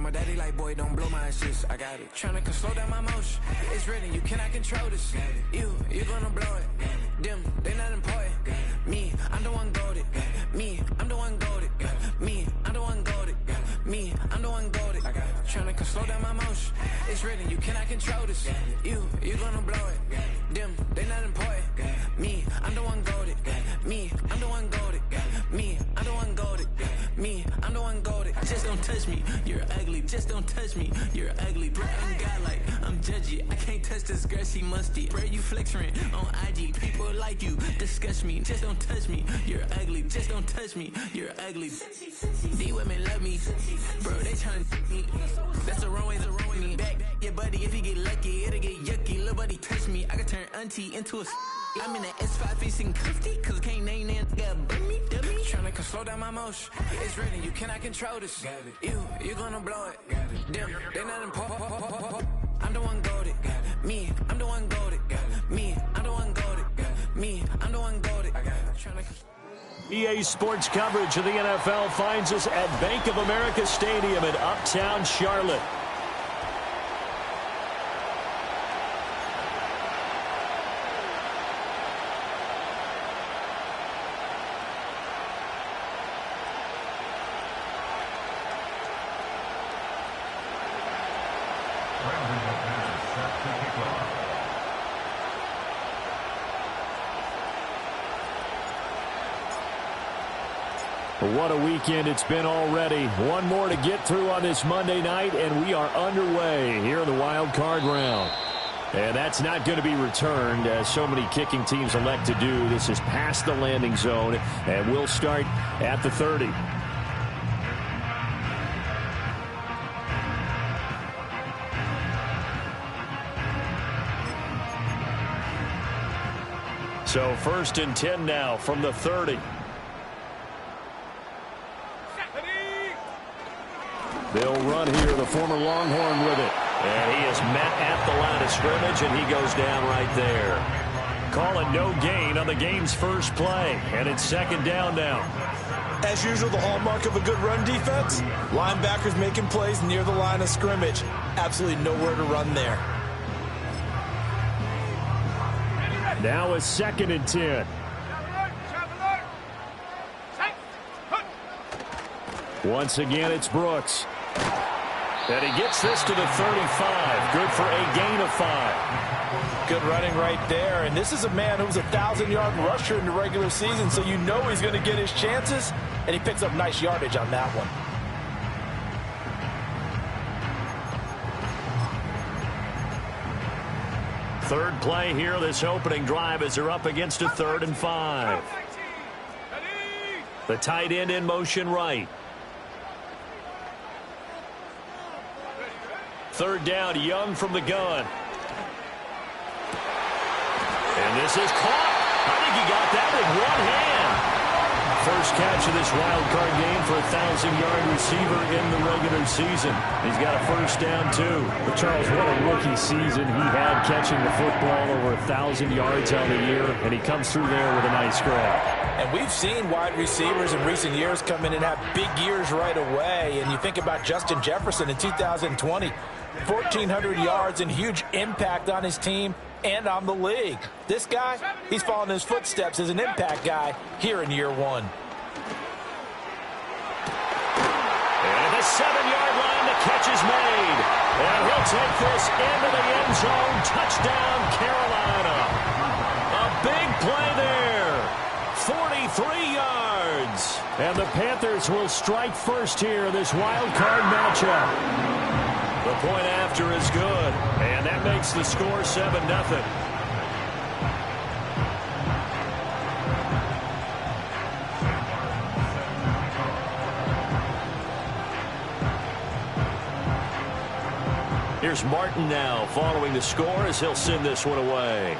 my daddy like, boy, don't blow my assist. I got it. Tryna slow down my motion. It's written, you cannot control this. You gonna blow it. Them, they not important. Me, I'm the one goated. Me, I'm the one goated. Me, I'm the one goated. Me, I'm the one goated. Tryna slow down my motion. It's written, you cannot control this. You gonna blow it. Them, they not important. Me, I'm the one goated. Me, I'm the one goated. Me, I'm the one goated. Me, I'm the one goated. Just don't touch me, you're ugly. Just don't touch me, you're ugly. Bro, I'm godlike, I'm judgy. I can't touch this girl, she musty. Bro, you flexing on IG. People like you disgust me. Just don't touch me, you're ugly. Just don't touch me, you're ugly. These women love me, bro, they tryna me. That's the wrong way, the wrong way. Back your buddy, if he get lucky, it'll get yucky. Little buddy touch me, I can turn auntie into a I'm in that S5 facing comfy, cause I can't name that guy burn me, dummy. Tryna slow down my motion. It's written, you cannot control this. You gonna blow it. Them, they not important. I'm the one goated. Me, I'm the one goated. Me, I'm the one goated. Me, I'm the one goated. EA Sports coverage of the NFL finds us at Bank of America Stadium in Uptown Charlotte. What a weekend it's been already. One more to get through on this Monday night, and we are underway here in the wild card round. And that's not going to be returned, as so many kicking teams elect to do. This is past the landing zone, and we'll start at the 30. So 1st and 10 now from the 30. They'll run here, the former Longhorn with it. And he is met at the line of scrimmage, and he goes down right there. Calling no gain on the game's first play. And it's 2nd down now. As usual, the hallmark of a good run defense, linebackers making plays near the line of scrimmage. Absolutely nowhere to run there. Now it's 2nd and 10. Once again, it's Brooks. And he gets this to the 35. Good for a gain of 5. Good running right there. And this is a man who's a 1,000-yard rusher in the regular season, so you know he's going to get his chances. And he picks up nice yardage on that one. Third play here, this opening drive, as they're up against a 3rd and 5. The tight end in motion right. 3rd down, Young from the gun. And this is caught. I think he got that with one hand. First catch of this wild card game for a 1,000-yard receiver in the regular season. He's got a 1st down, too. But Charles, what a rookie season he had, catching the football over 1,000 yards on the year, and he comes through there with a nice grab. And we've seen wide receivers in recent years come in and have big years right away. And you think about Justin Jefferson in 2020. 1,400 yards and huge impact on his team and on the league. This guy, he's following his footsteps as an impact guy here in year 1. And at the 7-yard line, the catch is made. And he'll take this into the end zone. Touchdown, Carolina. A big play there. 43 yards. And the Panthers will strike first here in this wild card matchup. The point after is good, and that makes the score 7-0. Here's Martin now following the score as he'll send this one away.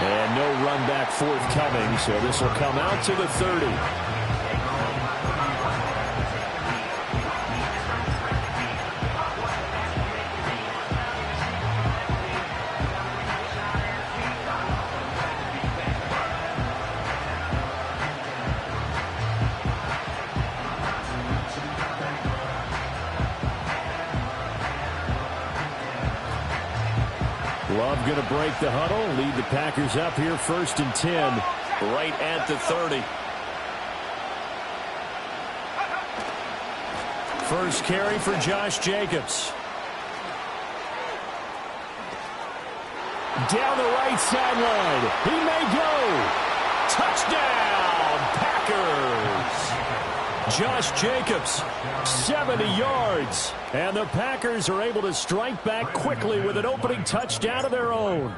And no run back forthcoming, so this will come out to the 30. Love going to break the huddle, lead the Packers up here 1st and 10, right at the 30. First carry for Josh Jacobs. Down the right sideline. He may go. Touchdown, Packers. Josh Jacobs, 70 yards. And the Packers are able to strike back quickly with an opening touchdown of their own.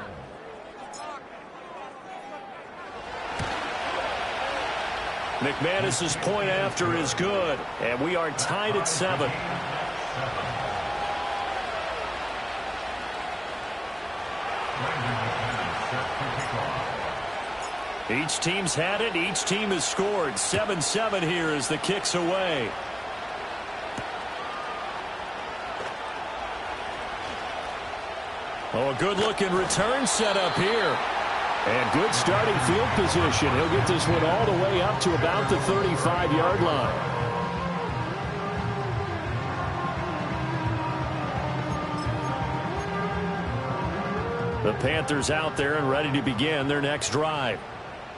McManus's point after is good, and we are tied at 7. Each team's had it. Each team has scored. 7-7 here as the kick's away. Oh, a good-looking return set up here. And good starting field position. He'll get this one all the way up to about the 35-yard line. The Panthers out there and ready to begin their next drive.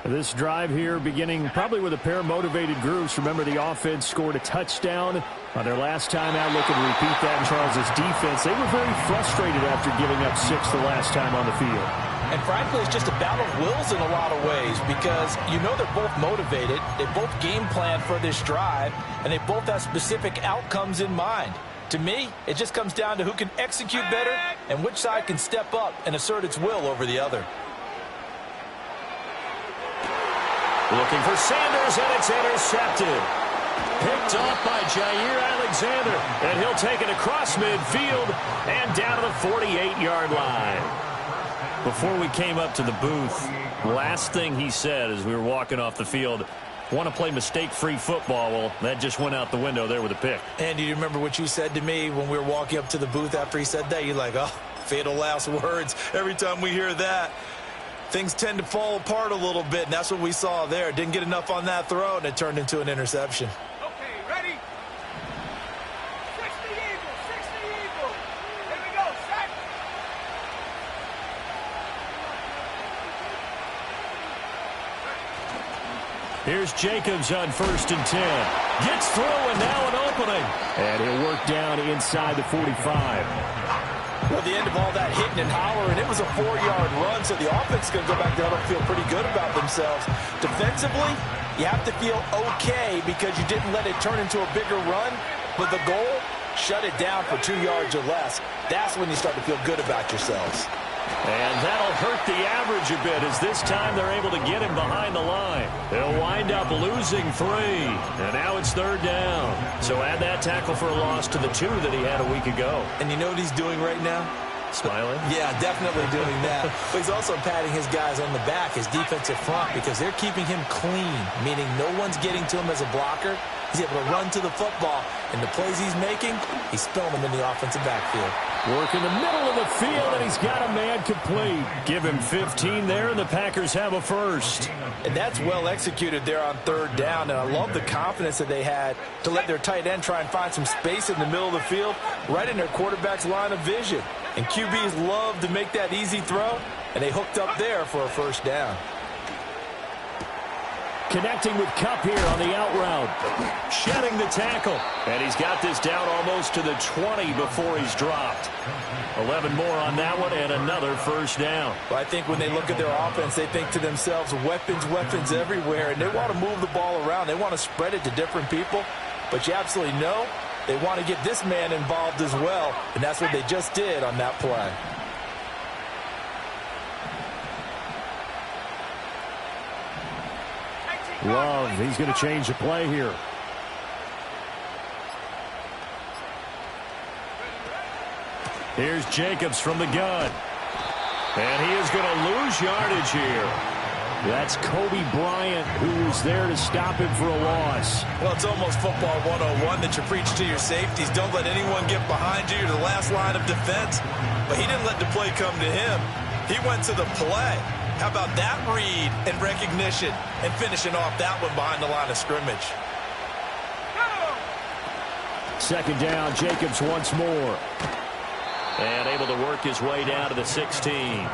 This drive here beginning probably with a pair of motivated groups. Remember, the offense scored a touchdown on their last time out. Looking to repeat that in Charles's defense. They were very frustrated after giving up 6 the last time on the field. And frankly, it's just a battle of wills in a lot of ways because you know they're both motivated. They both game plan for this drive, and they both have specific outcomes in mind. To me, it just comes down to who can execute better and which side can step up and assert its will over the other. Looking for Sanders, and it's intercepted. Picked off by Jair Alexander, and he'll take it across midfield and down to the 48-yard line. Before we came up to the booth, last thing he said as we were walking off the field, want to play mistake-free football. Well, that just went out the window there with a pick. And do you remember what you said to me when we were walking up to the booth after he said that? You're like, oh, fatal last words. Every time we hear that, things tend to fall apart a little bit, and that's what we saw there. Didn't get enough on that throw, and it turned into an interception. Okay, ready? 60 Eagles, 60 Eagles. Here we go, set. Here's Jacobs on 1st and 10. Gets through, and now an opening. And he'll work down inside the 45. Well, the end of all that hitting and hollering, it was a 4-yard run, so the offense is going to go back there and feel pretty good about themselves. Defensively, you have to feel okay because you didn't let it turn into a bigger run, but the goal, shut it down for 2 yards or less. That's when you start to feel good about yourselves. And that'll hurt the average a bit as this time they're able to get him behind the line. They'll wind up losing 3. And now it's 3rd down. So add that tackle for a loss to the 2 that he had a week ago. And you know what he's doing right now? Smiling? Yeah, definitely doing that. But he's also patting his guys on the back, his defensive front, because they're keeping him clean, meaning no one's getting to him as a blocker. He's able to run to the football, and the plays he's making, he's spilling them in the offensive backfield. Work in the middle of the field, and he's got a man complete. Give him 15 there, and the Packers have a first. And that's well executed there on 3rd down, and I love the confidence that they had to let their tight end try and find some space in the middle of the field, right in their quarterback's line of vision. And QBs love to make that easy throw, and they hooked up there for a 1st down. Connecting with Kupp here on the out route. Shedding the tackle. And he's got this down almost to the 20 before he's dropped. 11 more on that one and another 1st down. Well, I think when they look at their offense, they think to themselves, weapons, weapons everywhere. And they want to move the ball around. They want to spread it to different people. But you absolutely know they want to get this man involved as well. And that's what they just did on that play. Love, he's going to change the play here. Here's Jacobs from the gun. And he is going to lose yardage here. That's Kobe Bryant, who was there to stop him for a loss. Well, it's almost football 101 that you preach to your safeties. Don't let anyone get behind you to the last line of defense. But he didn't let the play come to him. He went to the play. How about that read and recognition and finishing off that one behind the line of scrimmage? 2nd down, Jacobs once more. And able to work his way down to the 16.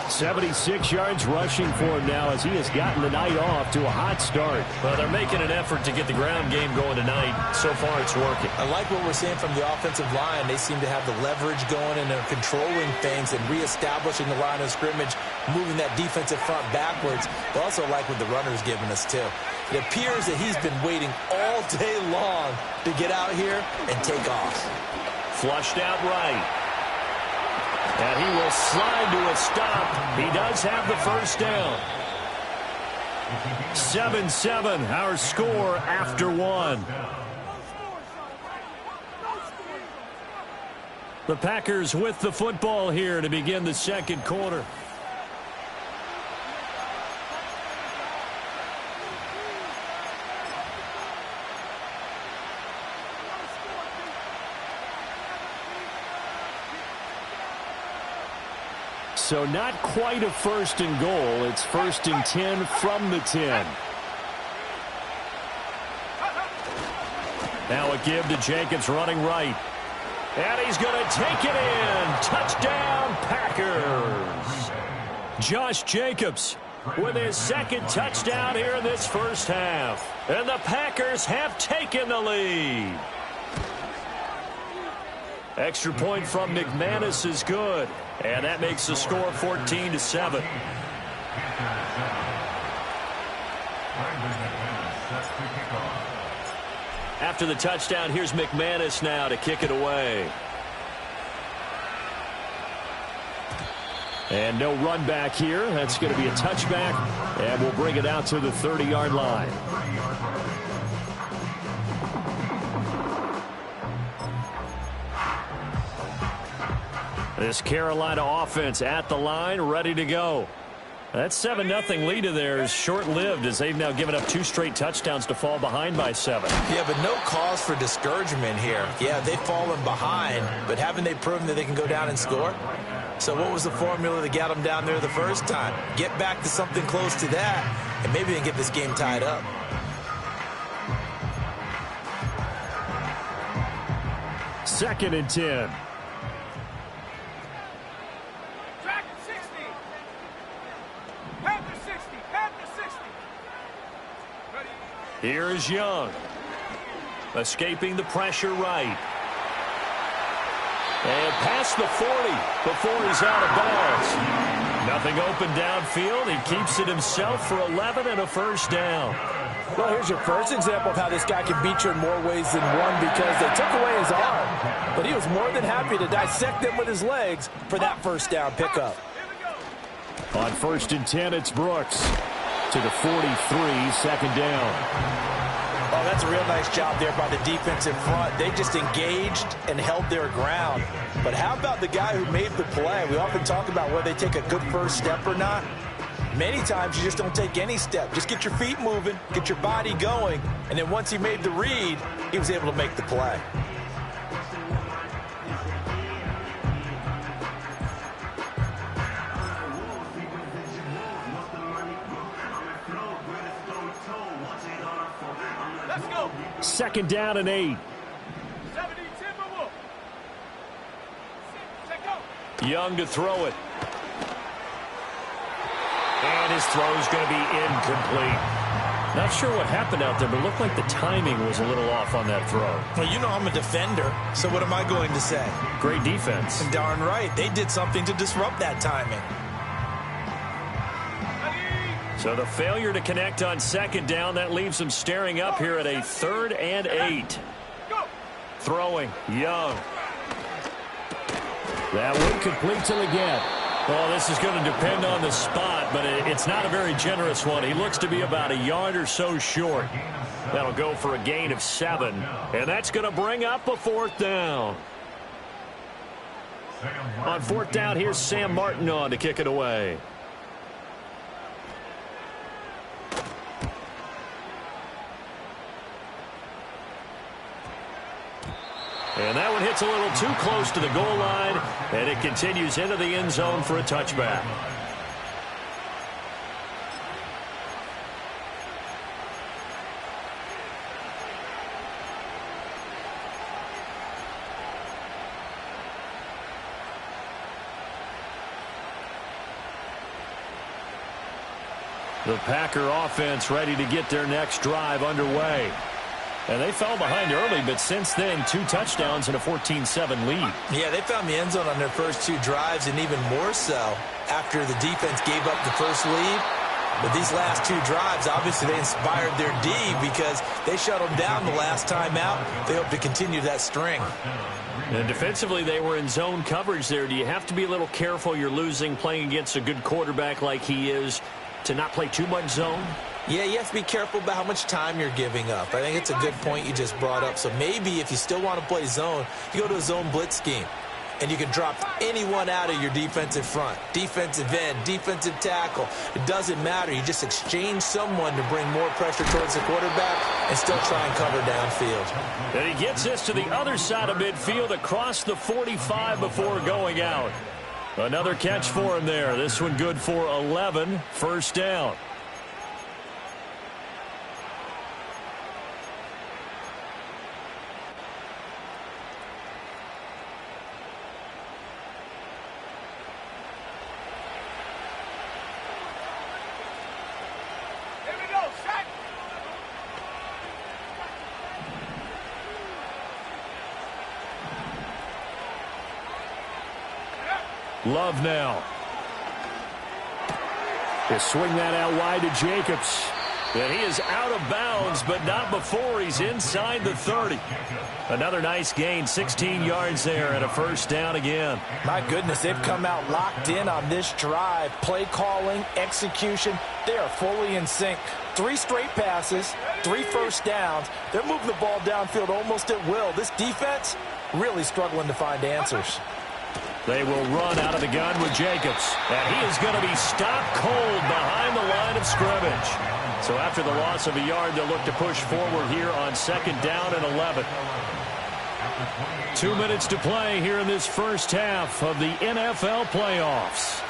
76 yards rushing for him now as he has gotten the night off to a hot start. Well, they're making an effort to get the ground game going tonight. So far, it's working. I like what we're seeing from the offensive line. They seem to have the leverage going, and they're controlling things and reestablishing the line of scrimmage, moving that defensive front backwards. I also like what the runner's giving us, too. It appears that he's been waiting all day long to get out here and take off. Flushed out right. And he will slide to a stop. He does have the first down. 7-7, our score after one. The Packers with the football here to begin the second quarter. So not quite a first and goal. It's 1st and 10 from the 10. Now a give to Jacobs running right. And he's going to take it in. Touchdown, Packers. Josh Jacobs with his second touchdown here in this first half. And the Packers have taken the lead. Extra point from McManus is good. And that makes the score 14-7. After the touchdown, here's McManus now to kick it away. And no run back here. That's going to be a touchback. And we'll bring it out to the 30-yard line. This Carolina offense at the line, ready to go. That 7-0 lead of theirs is short-lived as they've now given up 2 straight touchdowns to fall behind by 7. Yeah, but no cause for discouragement here. Yeah, they've fallen behind, but haven't they proven that they can go down and score? So what was the formula that got them down there the first time? Get back to something close to that, and maybe they can get this game tied up. Second and 10. Here is Young. Escaping the pressure right. And past the 40 before he's out of bounds. Nothing open downfield. He keeps it himself for 11 and a first down. Well, here's your first example of how this guy can beat you in more ways than one because they took away his arm. But he was more than happy to dissect them with his legs for that first down pickup. On 1st and 10, it's Brooks. To the 43, second down. Oh, that's a real nice job there by the defensive front. They just engaged and held their ground. But how about the guy who made the play? We often talk about whether they take a good first step or not. Many times you just don't take any step. Just get your feet moving, get your body going, and then once he made the read, he was able to make the play. Second down and 8. Young to throw it. And his throw is going to be incomplete. Not sure what happened out there, but it looked like the timing was a little off on that throw. Well, you know I'm a defender, so what am I going to say? Great defense. And darn right, they did something to disrupt that timing. So the failure to connect on second down, that leaves them staring up here at a 3rd and 8. Throwing, Young. That one complete till again. Well, this is going to depend on the spot, but it's not a very generous one. He looks to be about a yard or so short. That'll go for a gain of 7, and that's going to bring up a 4th down. On 4th down, here's Sam Martin on to kick it away. And that one hits a little too close to the goal line, and it continues into the end zone for a touchback. The Packer offense ready to get their next drive underway. And they fell behind early, but since then, 2 touchdowns and a 14-7 lead. Yeah, they found the end zone on their first 2 drives, and even more so after the defense gave up the first lead. But these last 2 drives, obviously they inspired their D because they shut them down the last time out. They hope to continue that string. And defensively, they were in zone coverage there. Do you have to be a little careful? You're losing playing against a good quarterback like he is to not play too much zone? Yeah, you have to be careful about how much time you're giving up. I think it's a good point you just brought up. So maybe if you still want to play zone, you go to a zone blitz scheme. And you can drop anyone out of your defensive front. Defensive end, defensive tackle. It doesn't matter. You just exchange someone to bring more pressure towards the quarterback and still try and cover downfield. And he gets this to the other side of midfield across the 45 before going out. Another catch for him there. This one good for 11. First down. Here we go, set. Love now. He'll swing that out wide to Jacobs. And he is out of bounds, but not before he's inside the 30. Another nice gain, 16 yards there, and a first down again. My goodness, they've come out locked in on this drive. Play calling, execution, they are fully in sync. 3 straight passes, 3 first downs. They're moving the ball downfield almost at will. This defense really struggling to find answers. They will run out of the gun with Jacobs. And he is going to be stopped cold behind the line of scrimmage. So after the loss of a yard, they'll look to push forward here on second down and 11. 2 minutes to play here in this first half of the NFL playoffs.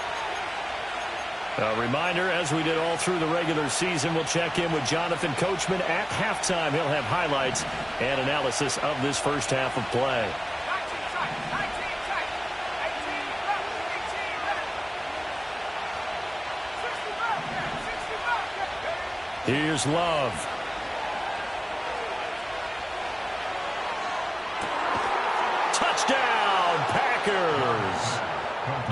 A reminder, as we did all through the regular season, we'll check in with Jonathan Coachman at halftime. He'll have highlights and analysis of this first half of play. 19 tight, 19 tight, 18 left, 18 left. 60 left, 60 left. Here's Love. Touchdown, Packers.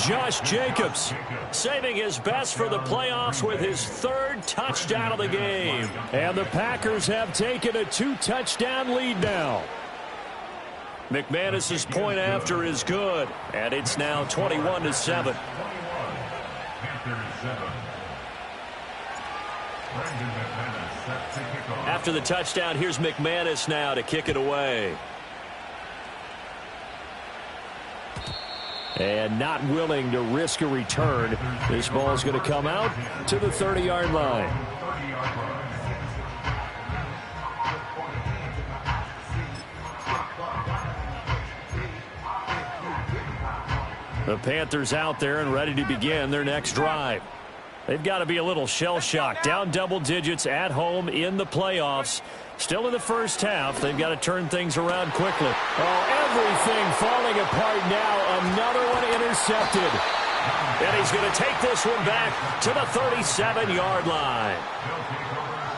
Josh Jacobs saving his best for the playoffs with his 3rd touchdown of the game. And the Packers have taken a 2-touchdown lead now. McManus's point after is good, and it's now 21-7. After the touchdown, here's McManus now to kick it away. And not willing to risk a return. This ball's going to come out to the 30-yard line. The Panthers out there and ready to begin their next drive. They've got to be a little shell-shocked. Down double digits at home in the playoffs. Still in the first half. They've got to turn things around quickly. Oh, everything falling apart now. Another one intercepted. And he's going to take this one back to the 37-yard line.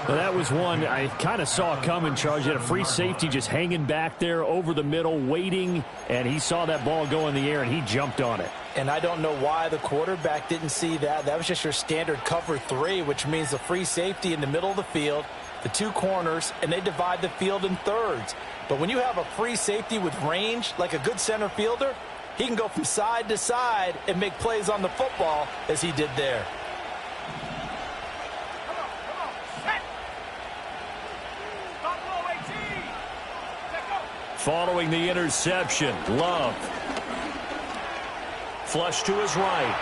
Well, that was one I kind of saw coming, Charles. You had a free safety just hanging back there over the middle, waiting, and he saw that ball go in the air, and he jumped on it. And I don't know why the quarterback didn't see that. That was just your standard cover 3, which means the free safety in the middle of the field, the 2 corners, and they divide the field in thirds. But when you have a free safety with range, like a good center fielder, he can go from side to side and make plays on the football as he did there. Following the interception, Love. Flush to his right.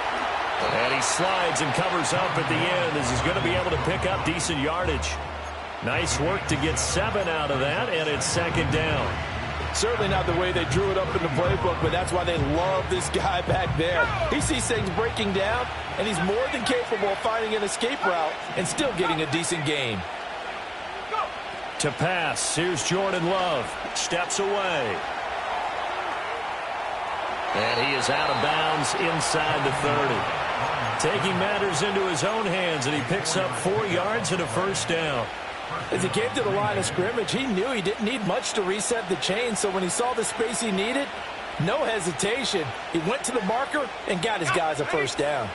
And he slides and covers up at the end as he's going to be able to pick up decent yardage. Nice work to get 7 out of that, and it's second down. Certainly not the way they drew it up in the playbook, but that's why they love this guy back there. He sees things breaking down, and he's more than capable of finding an escape route and still getting a decent gain. To pass, here's Jordan Love. Steps away. And he is out of bounds inside the 30. taking matters into his own hands, and he picks up 4 yards and a first down. As he came to the line of scrimmage, he knew he didn't need much to reset the chain, so when he saw the space he needed, no hesitation. He went to the marker and got his guys a first down.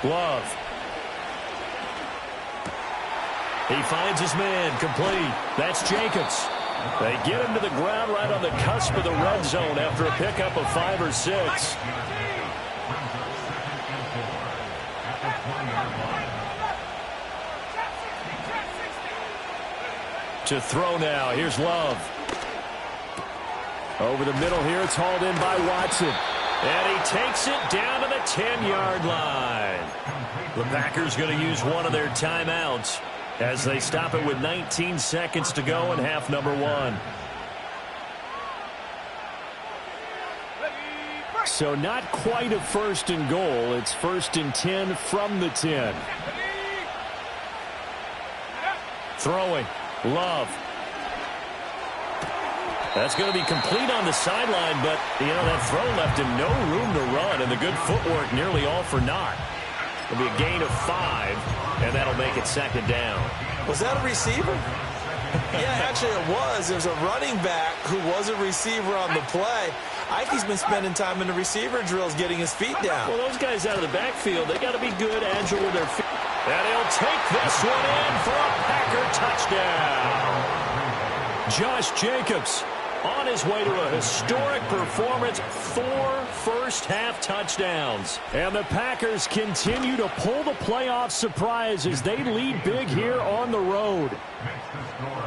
Love. He finds his man, complete. That's Jacobs. They get him to the ground right on the cusp of the red zone after a pickup of 5 or 6. To throw now. Here's Love. Over the middle here, it's hauled in by Watson. And he takes it down to the 10-yard line. The Packers going to use one of their timeouts as they stop it with 19 seconds to go in half number 1. So not quite a first and goal. It's first and 10 from the 10. Throwing. Love. That's going to be complete on the sideline, but, that throw left him no room to run, and the good footwork nearly all for naught. It'll be a gain of 5, and that'll make it second down. Was that a receiver? Yeah, actually it was. There's a running back who was a receiver on the play. Ike's been spending time in the receiver drills getting his feet down. Well, those guys out of the backfield, they got to be good, agile with their feet. And he'll take this one in for a Packer touchdown. Josh Jacobs on his way to a historic performance, 4 first-half touchdowns. And the Packers continue to pull the playoff surprise as they lead big here on the road.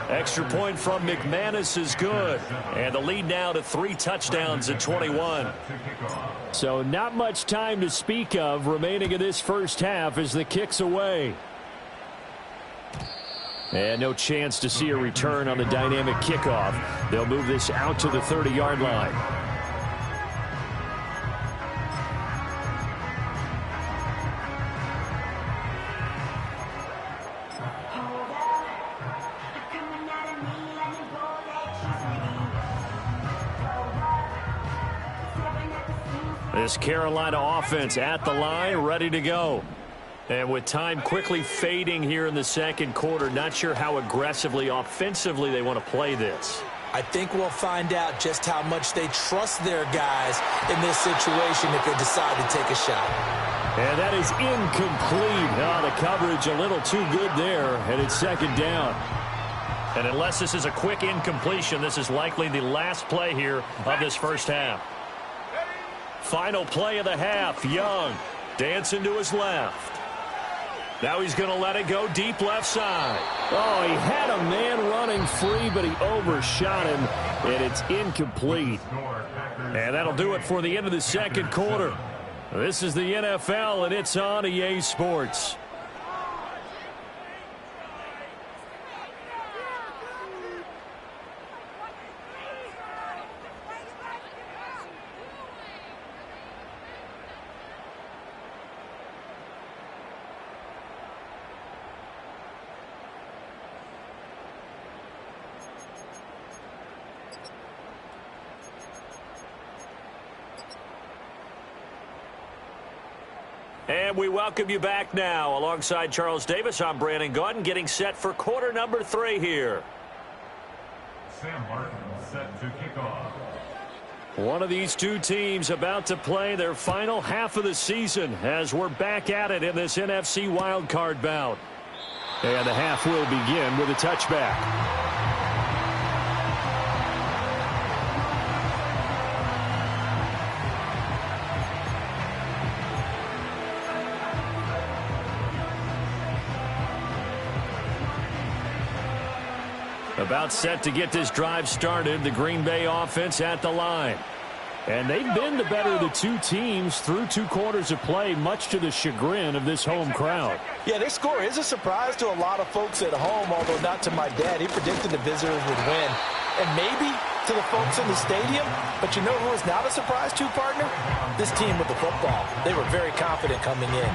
Extra point from McManus is good. And the lead now to 3 touchdowns at 21. So not much time to speak of remaining in this first half as the kick's away. And no chance to see a return on the dynamic kickoff. They'll move this out to the 30-yard line. This Carolina offense at the line, ready to go. And with time quickly fading here in the second quarter, not sure how aggressively, offensively they want to play this. I think we'll find out just how much they trust their guys in this situation if they decide to take a shot. And that is incomplete. The coverage a little too good there, and it's second down. And unless this is a quick incompletion, this is likely the last play here of this first half. Final play of the half. Young dancing to his left. Now he's going to let it go deep left side. Oh, he had a man running free, but he overshot him, and it's incomplete. And that'll do it for the end of the second quarter. This is the NFL, and it's on EA Sports. And we welcome you back now. Alongside Charles Davis, I'm Brandon Gaudin, getting set for quarter number 3 here. Sam Martin set to kick off. One of these two teams about to play their final half of the season as we're back at it in this NFC wildcard bout. And the half will begin with a touchback. About set to get this drive started, the Green Bay offense at the line. And they've been the better of the two teams through 2 quarters of play, much to the chagrin of this home crowd. Yeah, this score is a surprise to a lot of folks at home, although not to my dad. He predicted the visitors would win. And maybe to the folks in the stadium, but you know who is not a surprise to, partner? This team with the football. They were very confident coming in.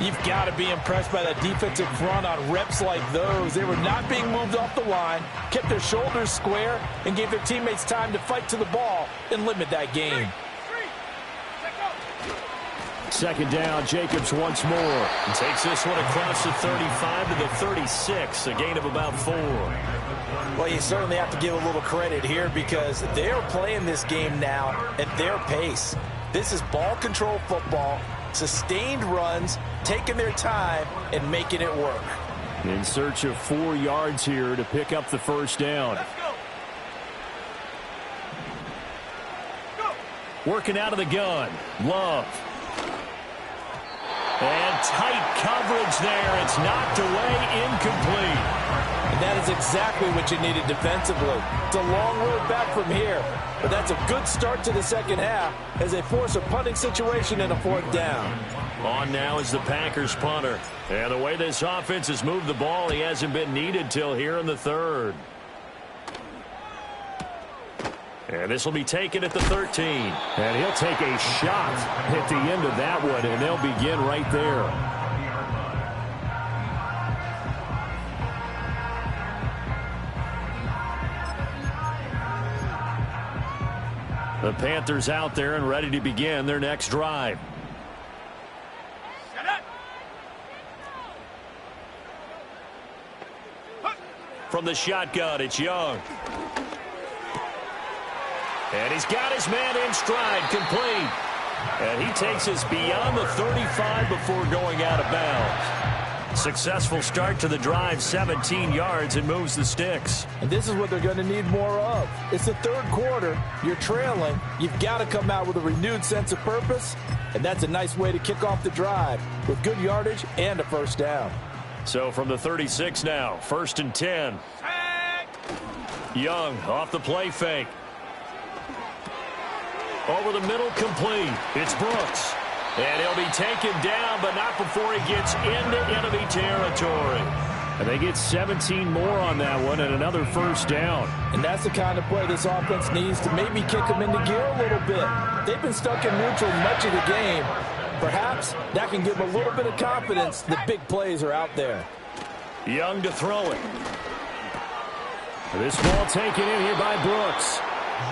You've got to be impressed by that defensive front on reps like those. They were not being moved off the line, kept their shoulders square, and gave their teammates time to fight to the ball and limit that game. Second down, Jacobs once more. He takes this one across the 35 to the 36, a gain of about 4. Well, you certainly have to give a little credit here because they're playing this game now at their pace. This is ball control football, sustained runs, taking their time, and making it work. In search of 4 yards here to pick up the first down. Working out of the gun. Love. And tight coverage there. It's knocked away, incomplete. And that is exactly what you needed defensively. It's a long road back from here, but that's a good start to the second half as they force a punting situation and a 4th down. On now is the Packers punter. And the way this offense has moved the ball, he hasn't been needed till here in the 3rd. And this will be taken at the 13. And he'll take a shot at the end of that one, and they'll begin right there. The Panthers out there and ready to begin their next drive. From the shotgun, it's Young. And he's got his man in stride, complete. And he takes us beyond the 35 before going out of bounds. Successful start to the drive, 17 yards, and moves the sticks. And this is what they're going to need more of. It's the 3rd quarter. You're trailing. You've got to come out with a renewed sense of purpose, and that's a nice way to kick off the drive with good yardage and a first down. So from the 36 now, 1st and 10. Young off the play fake. Over the middle, complete. It's Brooks. And he'll be taken down, but not before he gets into enemy territory. And they get 17 more on that one and another first down. And that's the kind of play this offense needs to maybe kick them into gear a little bit. They've been stuck in neutral much of the game. Perhaps that can give them a little bit of confidence that big plays are out there. Young to throw it. This ball taken in here by Brooks.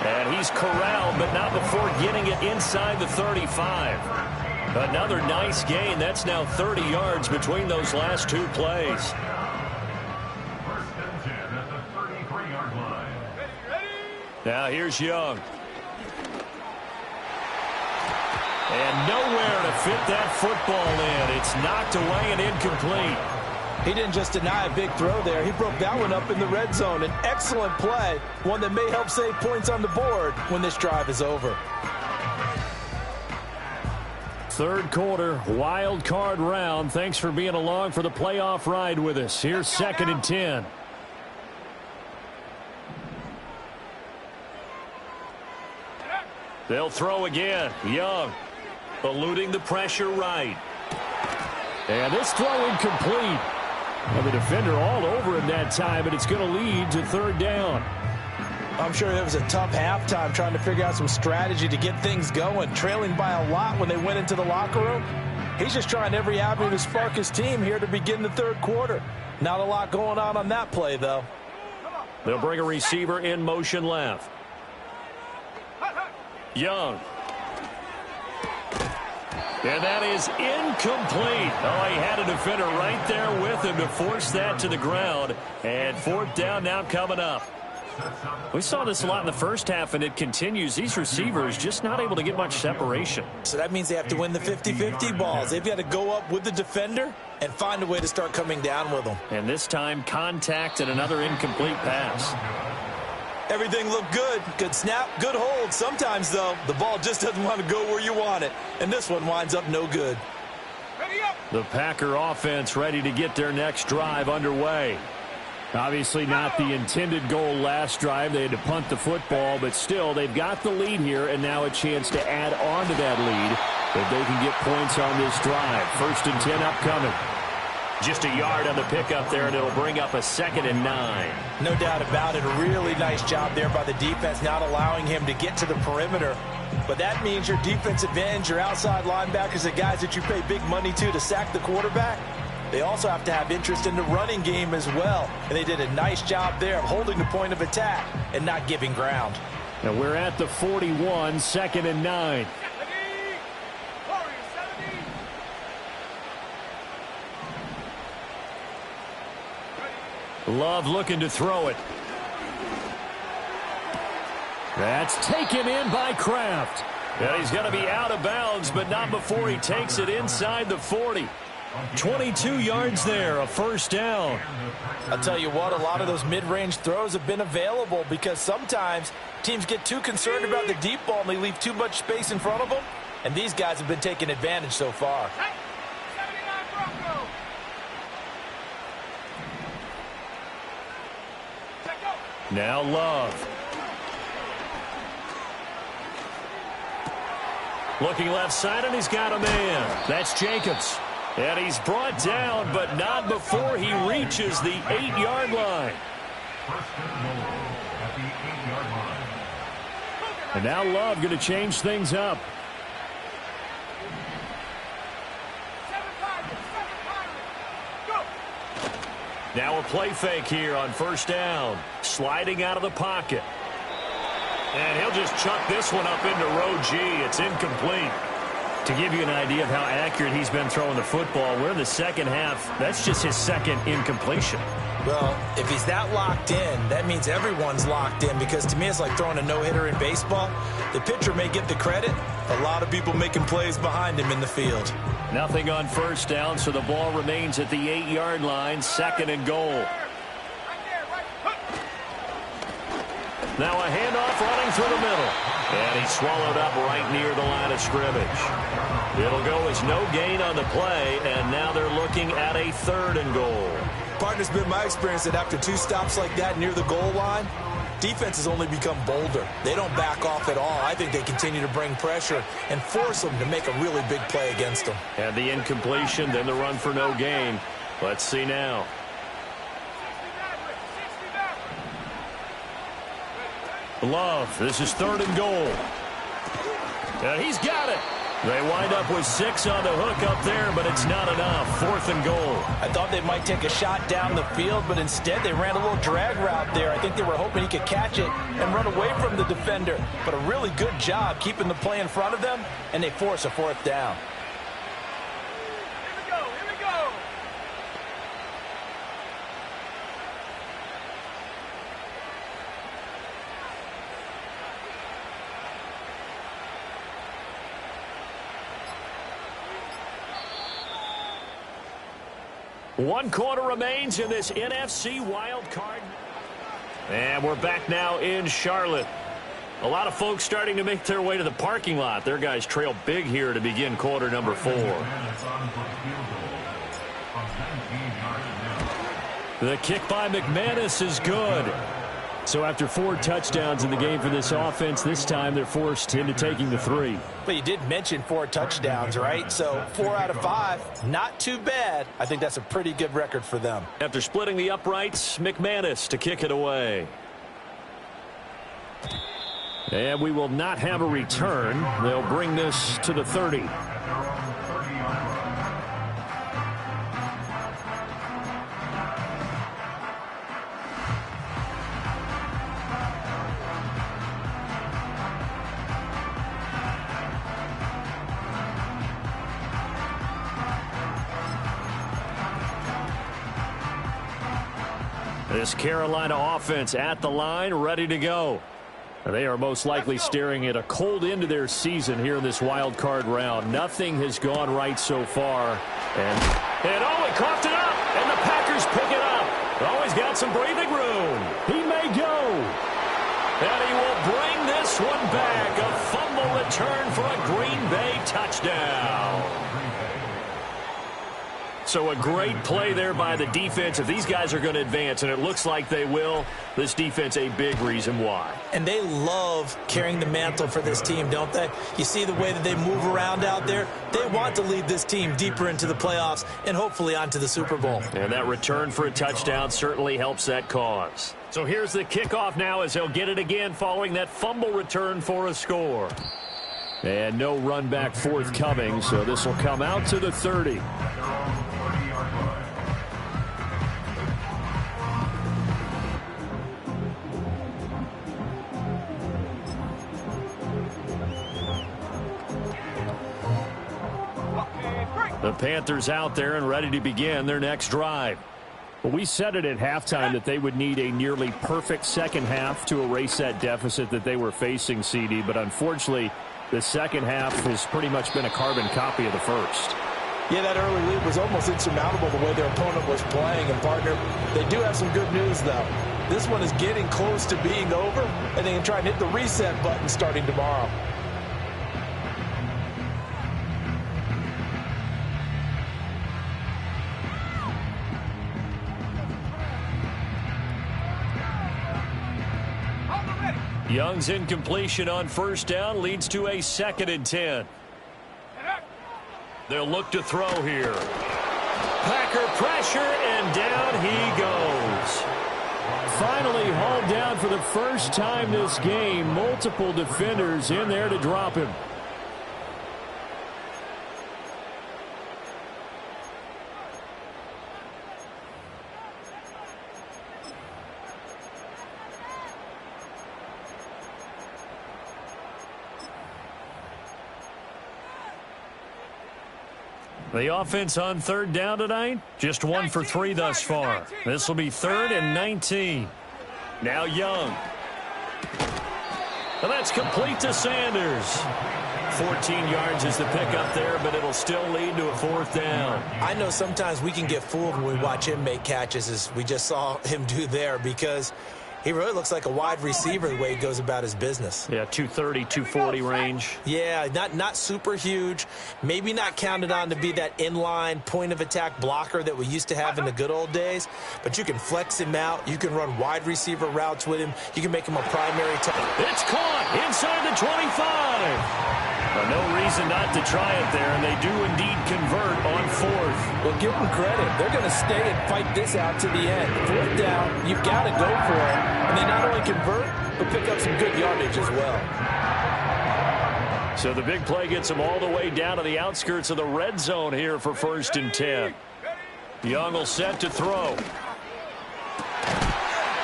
And he's corralled, but not before getting it inside the 35. Another nice gain. That's now 30 yards between those last 2 plays. 1st and 10 at the 33-yard line. Now here's Young. And nowhere to fit that football in. It's knocked away and incomplete. He didn't just deny a big throw there. He broke that one up in the red zone. An excellent play, one that may help save points on the board when this drive is over. 3rd quarter, wild card round. Thanks for being along for the playoff ride with us. Here's 2nd and 10. They'll throw again. Young eluding the pressure right. And this throw incomplete. Well, the defender all over him that time, but it's going to lead to 3rd down. I'm sure it was a tough halftime trying to figure out some strategy to get things going. Trailing by a lot when they went into the locker room. He's just trying every avenue to spark his team here to begin the 3rd quarter. Not a lot going on that play, though. They'll bring a receiver in motion left. Young. And that is incomplete. Oh, he had a defender right there with him to force that to the ground. And 4th down now coming up. We saw this a lot in the first half, and it continues. These receivers just not able to get much separation. So that means they have to win the 50-50 balls. They've got to go up with the defender and find a way to start coming down with them. And this time, contact and another incomplete pass. Everything looked good. Good snap, good hold. Sometimes, though, the ball just doesn't want to go where you want it. And this one winds up no good. The Packer offense ready to get their next drive underway. Obviously not the intended goal last drive. They had to punt the football, but still, they've got the lead here, and now a chance to add on to that lead if they can get points on this drive. 1st and 10 upcoming. Just a yard on the pickup there, and it'll bring up a 2nd and 9. No doubt about it. A really nice job there by the defense, not allowing him to get to the perimeter. But that means your defensive ends, your outside linebackers, the guys that you pay big money to sack the quarterback, they also have to have interest in the running game as well. And they did a nice job there of holding the point of attack and not giving ground. And we're at the 41, 2nd and 9. Love looking to throw it. That's taken in by Kraft. And he's going to be out of bounds, but not before he takes it inside the 40. 22 yards there, a first down. I'll tell you what, a lot of those mid-range throws have been available because sometimes teams get too concerned about the deep ball and they leave too much space in front of them. And these guys have been taking advantage so far. Now Love. Looking left side, and he's got a man. That's Jacobs. And he's brought down, but not before he reaches the 8-yard line. And now Love going to change things up. Now a play fake here on first down. Sliding out of the pocket. And he'll just chuck this one up into row G. It's incomplete. To give you an idea of how accurate he's been throwing the football, we're in the second half. That's just his second incompletion. Well, if he's that locked in, that means everyone's locked in, because to me it's like throwing a no-hitter in baseball. The pitcher may get the credit. A lot of people making plays behind him in the field. Nothing on first down, so the ball remains at the 8-yard line, 2nd and goal. Now a handoff running through the middle. And he's swallowed up right near the line of scrimmage. It'll go as no gain on the play, and now they're looking at a 3rd and goal. Partner, it's been my experience that after 2 stops like that near the goal line, defenses only become bolder. They don't back off at all. I think they continue to bring pressure and force them to make a really big play against them. And the incompletion, then the run for no gain. Let's see now. Love, this is 3rd and goal. And he's got it. They wind up with 6 on the hook up there, but it's not enough. 4th and goal. I thought they might take a shot down the field, but instead they ran a little drag route there. I think they were hoping he could catch it and run away from the defender. But a really good job keeping the play in front of them, and they force a 4th down. One quarter remains in this NFC wild card. And we're back now in Charlotte. A lot of folks starting to make their way to the parking lot. Their guys trail big here to begin quarter number 4. The kick by McManus is good. So after 4 touchdowns in the game for this offense, this time they're forced into taking the 3. But you did mention 4 touchdowns, right? So 4 out of 5, not too bad. I think that's a pretty good record for them. After splitting the uprights, McManus to kick it away. And we will not have a return. They'll bring this to the 30. This Carolina offense at the line, ready to go. They are most likely staring at a cold end to their season here in this wild card round. Nothing has gone right so far. And oh, he coughed it up, and the Packers pick it up. Oh, he's got some breathing room. He may go. And he will bring this one back. A fumble return for a Green Bay touchdown. So a great play there by the defense. If these guys are going to advance, and it looks like they will, this defense a big reason why. And they love carrying the mantle for this team, don't they? You see the way that they move around out there? They want to lead this team deeper into the playoffs and hopefully onto the Super Bowl. And that return for a touchdown certainly helps that cause. So here's the kickoff now as they'll get it again following that fumble return for a score. And no run back forthcoming, so this will come out to the 30. The Panthers out there and ready to begin their next drive. Well, we said it at halftime that they would need a nearly perfect second half to erase that deficit that they were facing, CD. But unfortunately, the second half has pretty much been a carbon copy of the first. Yeah, that early lead was almost insurmountable the way their opponent was playing. And, partner, they do have some good news, though. This one is getting close to being over, and they can try and hit the reset button starting tomorrow. Young's incompletion on first down leads to a 2nd and 10. They'll look to throw here. Packer pressure, and down he goes. Finally hauled down for the first time this game. Multiple defenders in there to drop him. The offense on third down tonight, just 1 for 3 thus far. This will be 3rd and 19. Now Young. And that's complete to Sanders. 14 yards is the pickup there, but it'll still lead to a 4th down. I know sometimes we can get fooled when we watch him make catches, as we just saw him do there, because he really looks like a wide receiver the way he goes about his business. Yeah, 230, 240 range. Yeah, not super huge. Maybe not counted on to be that inline point-of-attack blocker that we used to have in the good old days. But you can flex him out. You can run wide receiver routes with him. You can make him a primary target. It's caught inside the 25. Well, no reason not to try it there, and they do indeed convert on 4th. Well, give them credit. They're going to stay and fight this out to the end. 4th down, you've got to go for it. And they not only convert, but pick up some good yardage as well. So the big play gets them all the way down to the outskirts of the red zone here for 1st and 10. Young will set to throw.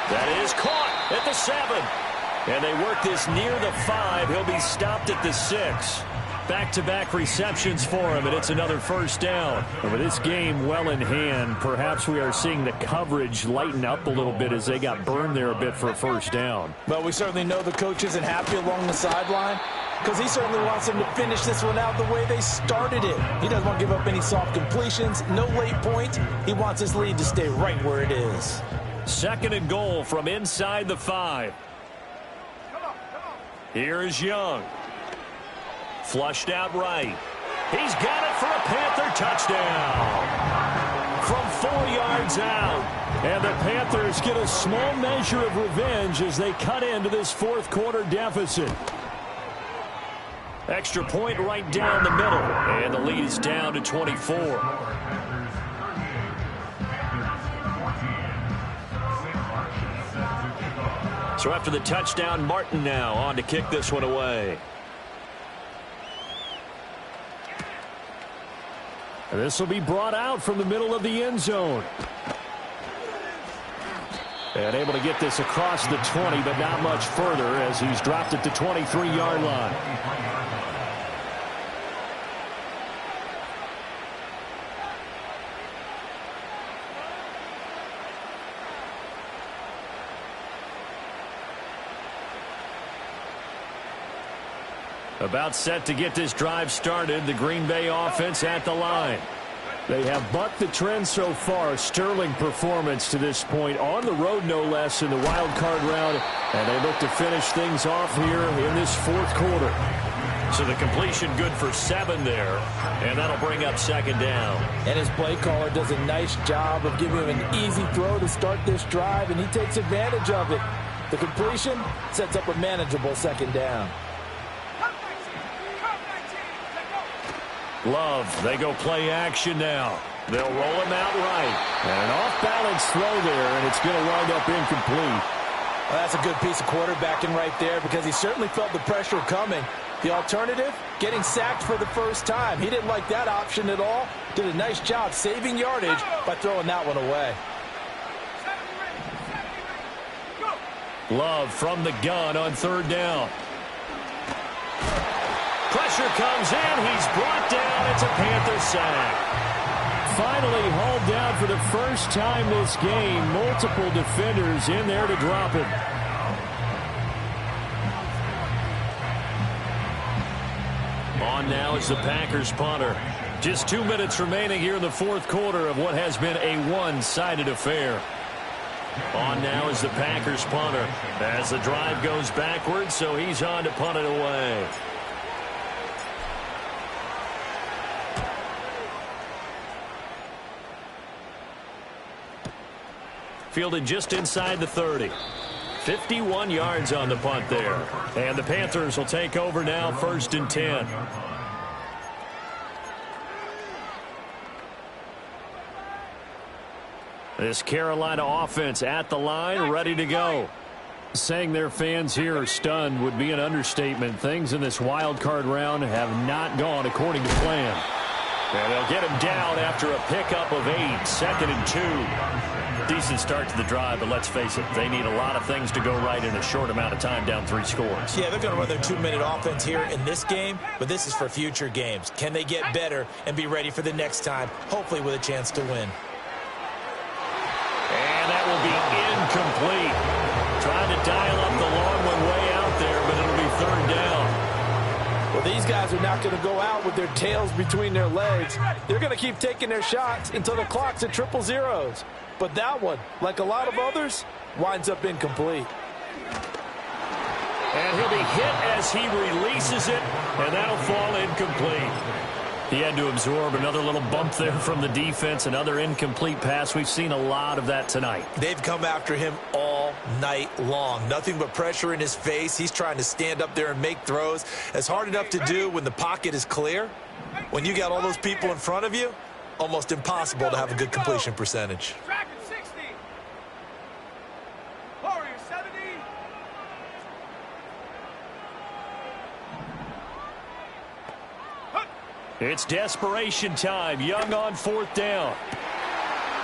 That is caught at the 7. And they work this near the 5. He'll be stopped at the 6. Back-to-back receptions for him, and it's another 1st down. And with this game well in hand, perhaps we are seeing the coverage lighten up a little bit as they got burned there a bit for a 1st down. Well, we certainly know the coach isn't happy along the sideline, because he certainly wants them to finish this one out the way they started it. He doesn't want to give up any soft completions, no late points. He wants his lead to stay right where it is. 2nd and goal from inside the 5. Here is Young. Flushed out right. He's got it for a Panther touchdown. From 4 yards out. And the Panthers get a small measure of revenge as they cut into this 4th quarter deficit. Extra point right down the middle. And the lead is down to 24. So after the touchdown, Martin now on to kick this one away. And this will be brought out from the middle of the end zone. And able to get this across the 20, but not much further as he's dropped at the 23-yard line. About set to get this drive started. The Green Bay offense at the line. They have bucked the trend so far. Sterling performance to this point. On the road, no less, in the wild card round. And they look to finish things off here in this 4th quarter. So the completion good for 7 there. And that'll bring up 2nd down. And his play caller does a nice job of giving him an easy throw to start this drive, and he takes advantage of it. The completion sets up a manageable 2nd down. Love, they go play action now. They'll roll him out right. And an off-balance throw there, and it's going to wind up incomplete. Well, that's a good piece of quarterbacking right there, because he certainly felt the pressure coming. The alternative, getting sacked for the first time. He didn't like that option at all. Did a nice job saving yardage by throwing that one away. Love from the gun on third down. Pressure comes in. He's brought down. It's a Panther sack. Finally hauled down for the first time this game. Multiple defenders in there to drop him. On now is the Packers punter. Just 2 minutes remaining here in the fourth quarter of what has been a one-sided affair. On now is the Packers punter as the drive goes backwards, so he's on to punt it away. Fielded just inside the 30. 51 yards on the punt there. And the Panthers will take over now, 1st and 10. This Carolina offense at the line, ready to go. Saying their fans here are stunned would be an understatement. Things in this wild card round have not gone according to plan. And they'll get him down after a pickup of 8, 2nd and 2. Decent start to the drive, but let's face it, they need a lot of things to go right in a short amount of time, down 3 scores. Yeah, they're going to run their 2-minute offense here in this game, but this is for future games. Can they get better and be ready for the next time, hopefully with a chance to win? And that will be incomplete. Trying to dial up the long one way out there, but it'll be 3rd down. Well, these guys are not going to go out with their tails between their legs. They're going to keep taking their shots until the clock's at 000. But that one, like a lot of others, winds up incomplete. And he'll be hit as he releases it, and that'll fall incomplete. He had to absorb another little bump there from the defense, another incomplete pass. We've seen a lot of that tonight. They've come after him all night long. Nothing but pressure in his face. He's trying to stand up there and make throws. It's hard enough to do when the pocket is clear. When you got all those people in front of you, almost impossible to have a good completion percentage. Dragon 60. Warrior 70. It's desperation time. Young on 4th down.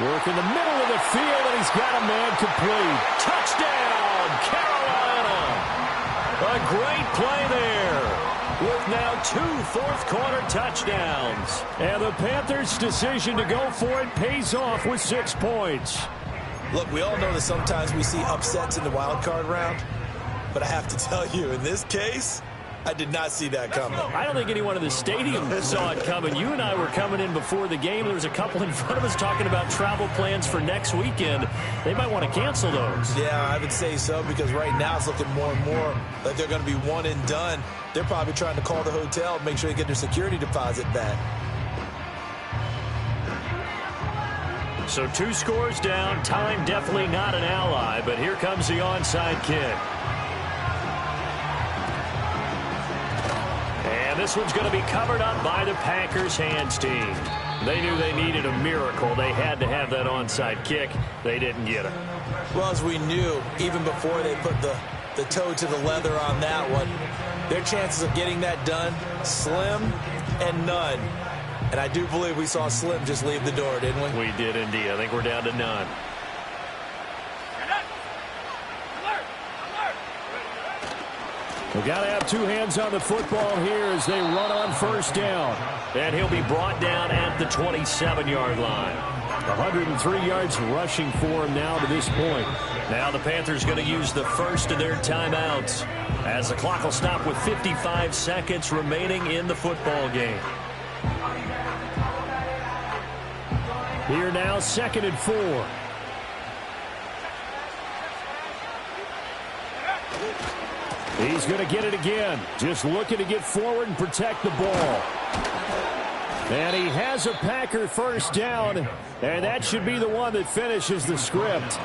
Work in the middle of the field, and he's got a man complete. Touchdown, Carolina. A great play there, with now 2 fourth-quarter touchdowns. And the Panthers' decision to go for it pays off with 6 points. Look, we all know that sometimes we see upsets in the wild card round, but I have to tell you, in this case, I did not see that coming. I don't think anyone in the stadium saw it coming. You and I were coming in before the game. There was a couple in front of us talking about travel plans for next weekend. They might want to cancel those. Yeah, I would say so, because right now it's looking more and more like they're going to be one and done. They're probably trying to call the hotel and make sure they get their security deposit back. So 2 scores down. Time definitely not an ally, but here comes the onside kick. And this one's going to be covered up by the Packers hands team. They knew they needed a miracle. They had to have that onside kick. They didn't get it. Well, as we knew, even before they put the toe to the leather on that one, their chances of getting that done, slim and none. And I do believe we saw Slim just leave the door, didn't we? We did indeed. I think we're down to none. We've got to have 2 hands on the football here as they run on 1st down. And he'll be brought down at the 27-yard line. 103 yards rushing for him now to this point. Now the Panthers going to use the first of their timeouts as the clock will stop with 55 seconds remaining in the football game. Here now, 2nd and 4. He's going to get it again. Just looking to get forward and protect the ball. And he has a Packer 1st down, and that should be the one that finishes the script.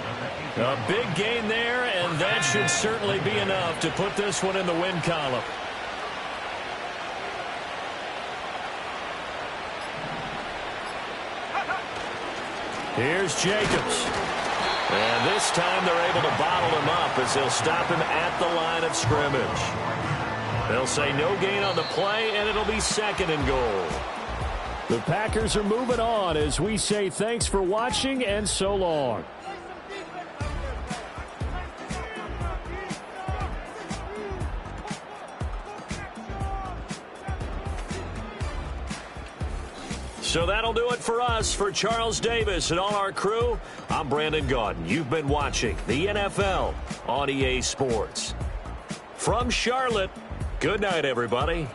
A big gain there, and that should certainly be enough to put this one in the win column. Here's Jacobs. And this time they're able to bottle him up as they'll stop him at the line of scrimmage. They'll say no gain on the play, and it'll be second and goal. The Packers are moving on as we say thanks for watching and so long. So that'll do it for us. For Charles Davis and all our crew, I'm Brandon Gaudin. You've been watching the NFL on EA Sports. From Charlotte, good night, everybody.